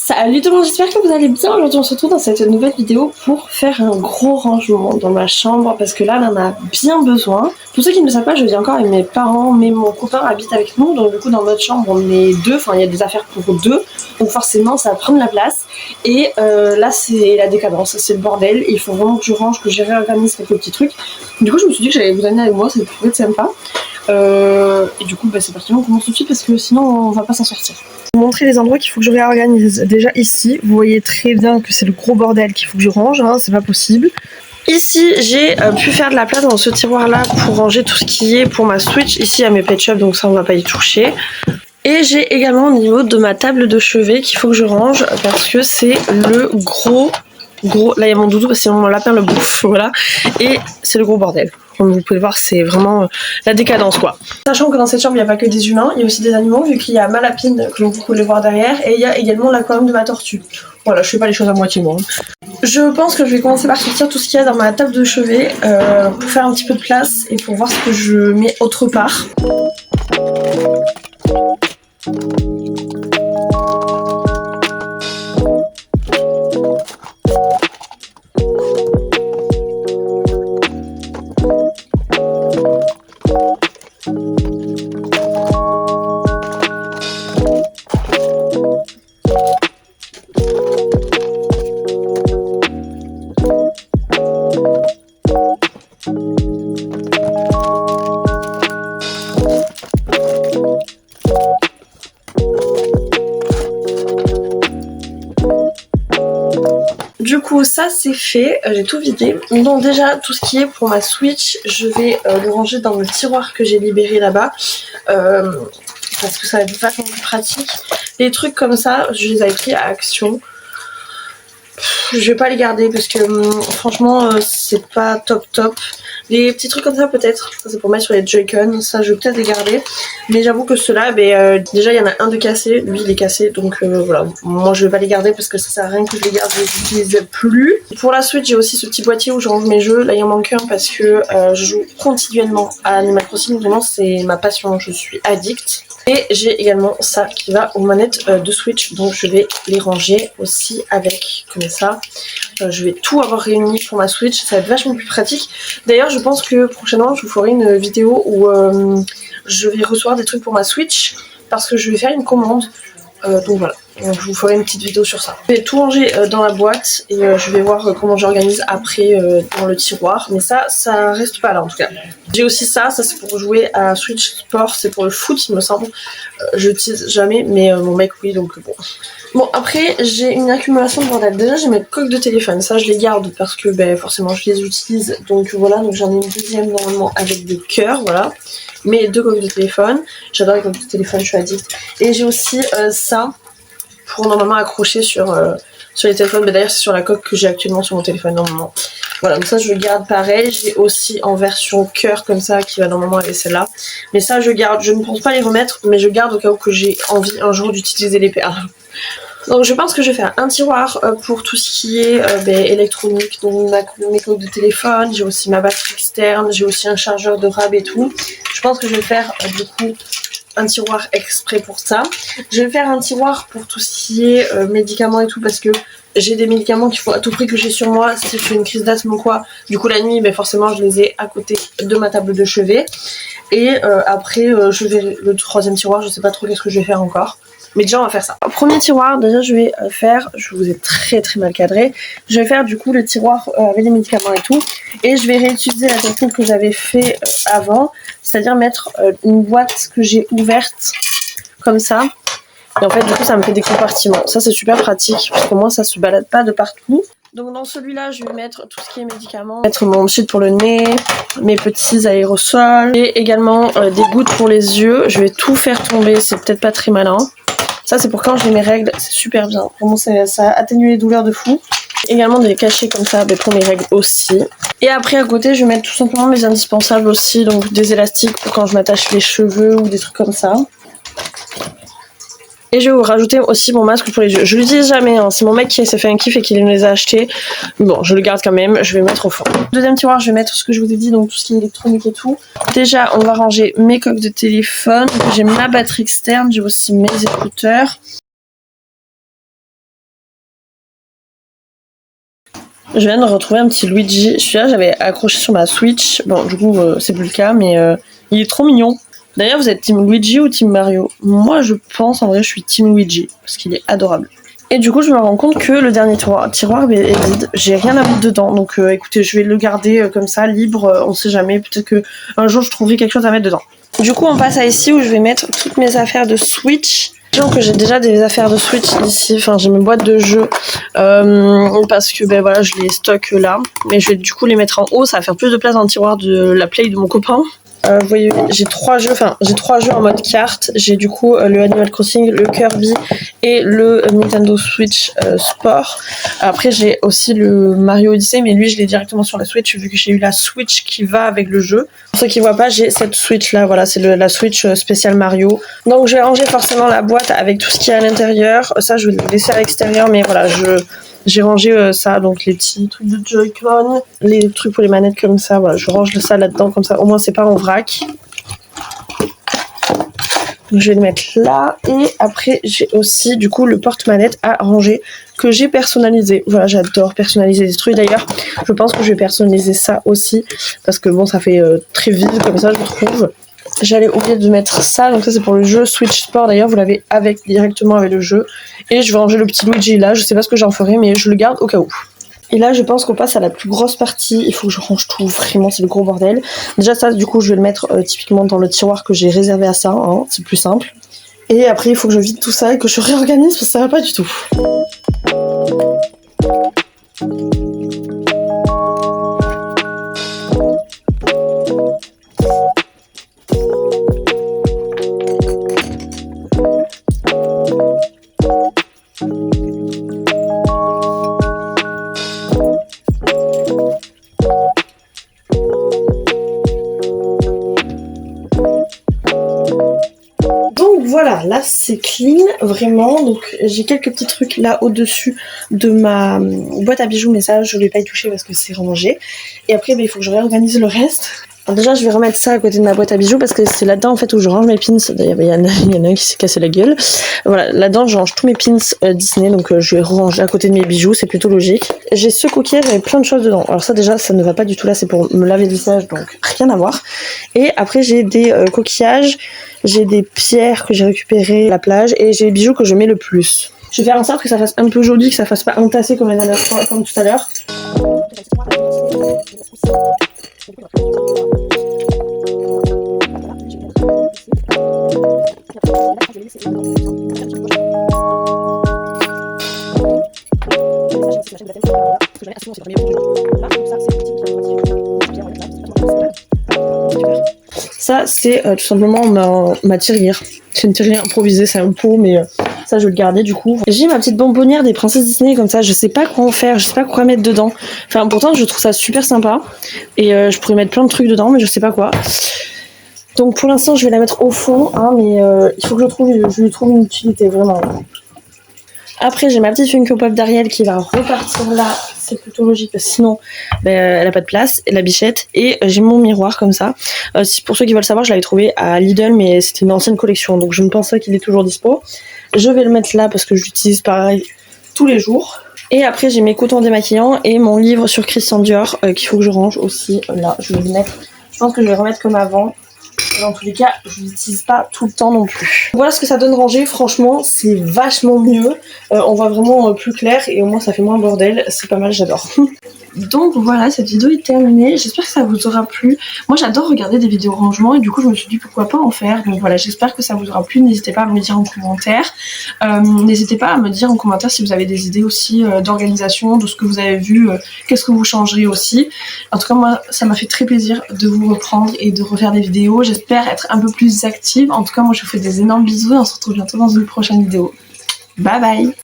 Salut tout le monde, j'espère que vous allez bien. Aujourd'hui on se retrouve dans cette nouvelle vidéo pour faire un gros rangement dans ma chambre parce que là elle en a bien besoin. Pour ceux qui ne le savent pas, je vis encore avec mes parents, mais mon copain habite avec nous, donc du coup dans notre chambre on est deux, enfin il y a des affaires pour deux, donc forcément ça va prendre la place. Et là c'est la décadence, c'est le bordel, il faut vraiment que je range, que je réorganise quelques petits trucs. Du coup je me suis dit que j'allais vous amener avec moi, ça pourrait être sympa. Et du coup c'est parti, on commence tout de suite parce que sinon on va pas s'en sortir. Je vais vous montrer les endroits qu'il faut que je réorganise. Déjà ici, vous voyez très bien que c'est le gros bordel qu'il faut que je range, hein, c'est pas possible. Ici, j'ai pu faire de la place dans ce tiroir-là pour ranger tout ce qui est pour ma Switch. Ici, il y a mes Pet Shop, donc ça, on va pas y toucher. Et j'ai également au niveau de ma table de chevet qu'il faut que je range parce que c'est le gros... Là, il y a mon doudou parce que mon lapin le bouffe, voilà. Et c'est le gros bordel. Comme vous pouvez le voir, c'est vraiment la décadence, quoi. Sachant que dans cette chambre, il n'y a pas que des humains, il y a aussi des animaux, vu qu'il y a ma lapine, que vous pouvez voir derrière, et il y a également l'aquarium de ma tortue. Voilà, je fais pas les choses à moitié, moi. Je pense que je vais commencer par sortir tout ce qu'il y a dans ma table de chevet, pour faire un petit peu de place, et pour voir ce que je mets autre part. Du coup ça c'est fait, j'ai tout vidé. Donc déjà tout ce qui est pour ma Switch, je vais le ranger dans le tiroir que j'ai libéré là-bas. Parce que ça va être vachement plus pratique. Les trucs comme ça, je les avais pris à Action. Je vais pas les garder parce que franchement c'est pas top. Les petits trucs comme ça peut-être, ça c'est pour mettre sur les Joy-Con, ça je vais peut-être les garder. Mais j'avoue que ceux-là, déjà il y en a un de cassé, lui il est cassé, donc voilà. Moi je vais pas les garder parce que ça sert à rien que je les garde, je les utilise plus. Pour la Switch j'ai aussi ce petit boîtier où je range mes jeux, là il en manque un parce que je joue continuellement à Animal Crossing, vraiment c'est ma passion, je suis addict. Et j'ai également ça qui va aux manettes de Switch, donc je vais les ranger aussi avec, comme ça. Je vais tout avoir réuni pour ma Switch, ça va être vachement plus pratique. D'ailleurs je pense que prochainement je vous ferai une vidéo où je vais recevoir des trucs pour ma Switch, parce que je vais faire une commande, donc voilà. Donc je vous ferai une petite vidéo sur ça. Je vais tout ranger dans la boîte et je vais voir comment j'organise après dans le tiroir. Mais ça reste pas là en tout cas. J'ai aussi ça c'est pour jouer à Switch Sport, c'est pour le foot il me semble. Je l'utilise jamais mais mon mec oui, donc bon. Bon après j'ai une accumulation de bordel. Déjà j'ai mes coques de téléphone, ça je les garde parce que forcément je les utilise. Donc voilà, donc j'en ai une deuxième normalement avec des cœurs, voilà. Mes deux coques de téléphone, j'adore les coques de téléphone, je suis addict. Et j'ai aussi ça pour normalement accrocher sur les téléphones. D'ailleurs c'est sur la coque que j'ai actuellement sur mon téléphone normalement. Voilà, donc ça je garde pareil. J'ai aussi en version cœur comme ça qui va normalement avec celle-là. Mais ça je garde, je ne pense pas les remettre, mais je garde au cas où que j'ai envie un jour d'utiliser les perles. Donc je pense que je vais faire un tiroir pour tout ce qui est électronique, donc mes coques de téléphone, j'ai aussi ma batterie externe, j'ai aussi un chargeur de rab et tout. Je pense que je vais faire du coup un tiroir exprès pour ça. Je vais faire un tiroir pour tout ce qui est médicaments et tout parce que j'ai des médicaments qu'il faut à tout prix que j'ai sur moi si je fais une crise d'asthme ou quoi. Du coup la nuit forcément je les ai à côté de ma table de chevet. Et après je vais le troisième tiroir, je sais pas trop qu'est-ce que je vais faire encore. Mais déjà on va faire ça. Premier tiroir, déjà je vais faire, je vous ai très mal cadré, je vais faire du coup le tiroir avec les médicaments et tout. Et je vais réutiliser la technique que j'avais fait avant, c'est-à-dire mettre une boîte que j'ai ouverte comme ça. Et en fait du coup ça me fait des compartiments. Ça c'est super pratique parce que moi ça se balade pas de partout. Donc dans celui-là je vais mettre tout ce qui est médicaments, mettre mon shit pour le nez, mes petits aérosols et également des gouttes pour les yeux. Je vais tout faire tomber, c'est peut-être pas très malin. Ça c'est pour quand j'ai mes règles, c'est super bien. Vraiment ça atténue les douleurs de fou. Également des cachets comme ça pour mes règles aussi. Et après à côté je vais mettre tout simplement mes indispensables aussi, donc des élastiques pour quand je m'attache les cheveux ou des trucs comme ça. Et je vais vous rajouter aussi mon masque pour les yeux. Je l'utilise jamais, hein. C'est mon mec qui s'est fait un kiff et qui me les a achetés. Bon, je le garde quand même, je vais le mettre au fond. Deuxième tiroir, je vais mettre ce que je vous ai dit, donc tout ce qui est électronique et tout. Déjà, on va ranger mes coques de téléphone. J'ai ma batterie externe, j'ai aussi mes écouteurs. Je viens de retrouver un petit Luigi. Celui-là, j'avais accroché sur ma Switch. Bon, du coup, c'est plus le cas, mais il est trop mignon. D'ailleurs, vous êtes Team Luigi ou Team Mario? Moi, je pense, en vrai, je suis Team Luigi, parce qu'il est adorable. Et du coup, je me rends compte que le dernier tiroir est vide. J'ai rien à mettre dedans, donc écoutez, je vais le garder comme ça, libre. On sait jamais, peut-être que un jour, je trouverai quelque chose à mettre dedans. Du coup, on passe à ici où je vais mettre toutes mes affaires de Switch. Que j'ai déjà des affaires de Switch ici, enfin j'ai mes boîtes de jeux parce que ben voilà, je les stocke là, mais je vais du coup les mettre en haut, ça va faire plus de place dans le tiroir de la Play de mon copain. Vous voyez, j'ai trois jeux en mode carte. J'ai du coup le Animal Crossing, le Kirby et le Nintendo Switch Sport. Après j'ai aussi le Mario Odyssey, mais lui je l'ai directement sur la Switch vu que j'ai eu la Switch qui va avec le jeu. Pour ceux qui voient pas, j'ai cette Switch là, voilà, c'est la Switch spéciale Mario. Donc je vais ranger forcément la boîte avec tout ce qu'il y a à l'intérieur. Ça je vais le laisser à l'extérieur, mais voilà, j'ai rangé ça, donc les petits trucs de Joy-Con, les trucs pour les manettes comme ça, voilà, je range ça là-dedans comme ça, au moins c'est pas en vrac. Donc je vais le mettre là, et après j'ai aussi du coup le porte-manette à ranger que j'ai personnalisé. Voilà, j'adore personnaliser des trucs, d'ailleurs je pense que je vais personnaliser ça aussi, parce que bon ça fait très vide comme ça je trouve. J'allais oublier de mettre ça, donc ça c'est pour le jeu Switch Sport, d'ailleurs vous l'avez directement avec le jeu. Et je vais ranger le petit Luigi là, je sais pas ce que j'en ferai mais je le garde au cas où. Et là je pense qu'on passe à la plus grosse partie, il faut que je range tout, vraiment c'est le gros bordel. Déjà ça du coup je vais le mettre typiquement dans le tiroir que j'ai réservé à ça, hein, c'est plus simple. Et après il faut que je vide tout ça et que je réorganise parce que ça va pas du tout. Voilà, là c'est clean, vraiment, donc j'ai quelques petits trucs là au-dessus de ma boîte à bijoux, mais ça je ne vais pas y toucher parce que c'est rangé. Et après il faut que je réorganise le reste. Alors déjà je vais remettre ça à côté de ma boîte à bijoux parce que c'est là-dedans en fait où je range mes pins. D'ailleurs il y en a un qui s'est cassé la gueule. Voilà, là-dedans je range tous mes pins Disney, donc je vais ranger à côté de mes bijoux, c'est plutôt logique. J'ai ce coquillage avec plein de choses dedans. Alors ça déjà ça ne va pas du tout, là c'est pour me laver le visage, donc rien à voir. Et après j'ai des coquillages, j'ai des pierres que j'ai récupérées à la plage et j'ai les bijoux que je mets le plus. Je vais faire en sorte que ça fasse un peu joli, que ça fasse pas entassé comme la dernière fois, comme tout à l'heure. Ça c'est tout simplement ma tirelire. C'est une tirelire improvisée, c'est un pot, mais ça je vais le garder du coup. J'ai ma petite bonbonnière des princesses Disney comme ça, je sais pas quoi en faire, je sais pas quoi mettre dedans. Enfin pourtant je trouve ça super sympa et je pourrais mettre plein de trucs dedans mais je sais pas quoi. Donc pour l'instant je vais la mettre au fond, hein, mais il faut que je lui trouve une utilité vraiment. Après j'ai ma petite Funko Pop d'Ariel qui va repartir là, c'est plutôt logique parce que sinon elle a pas de place, et la bichette, et j'ai mon miroir comme ça. Pour ceux qui veulent savoir, je l'avais trouvé à Lidl mais c'était une ancienne collection donc je ne pense pas qu'il est toujours dispo. Je vais le mettre là parce que je l'utilise pareil tous les jours. Et après j'ai mes cotons démaquillants et mon livre sur Christian Dior qu'il faut que je range aussi là. Je vais le mettre, je pense que je vais le remettre comme avant. Dans tous les cas, je l'utilise pas tout le temps non plus. Voilà ce que ça donne rangé, franchement c'est vachement mieux. On voit vraiment plus clair et au moins ça fait moins bordel, c'est pas mal, j'adore. Donc voilà, cette vidéo est terminée, j'espère que ça vous aura plu. Moi j'adore regarder des vidéos rangement et du coup je me suis dit pourquoi pas en faire. Donc voilà, j'espère que ça vous aura plu, n'hésitez pas à me le dire en commentaire. N'hésitez pas à me dire en commentaire si vous avez des idées aussi d'organisation, de ce que vous avez vu, qu'est-ce que vous changeriez aussi. En tout cas moi ça m'a fait très plaisir de vous reprendre et de refaire des vidéos. J'espère être un peu plus active. En tout cas moi je vous fais des énormes bisous et on se retrouve bientôt dans une prochaine vidéo. Bye bye.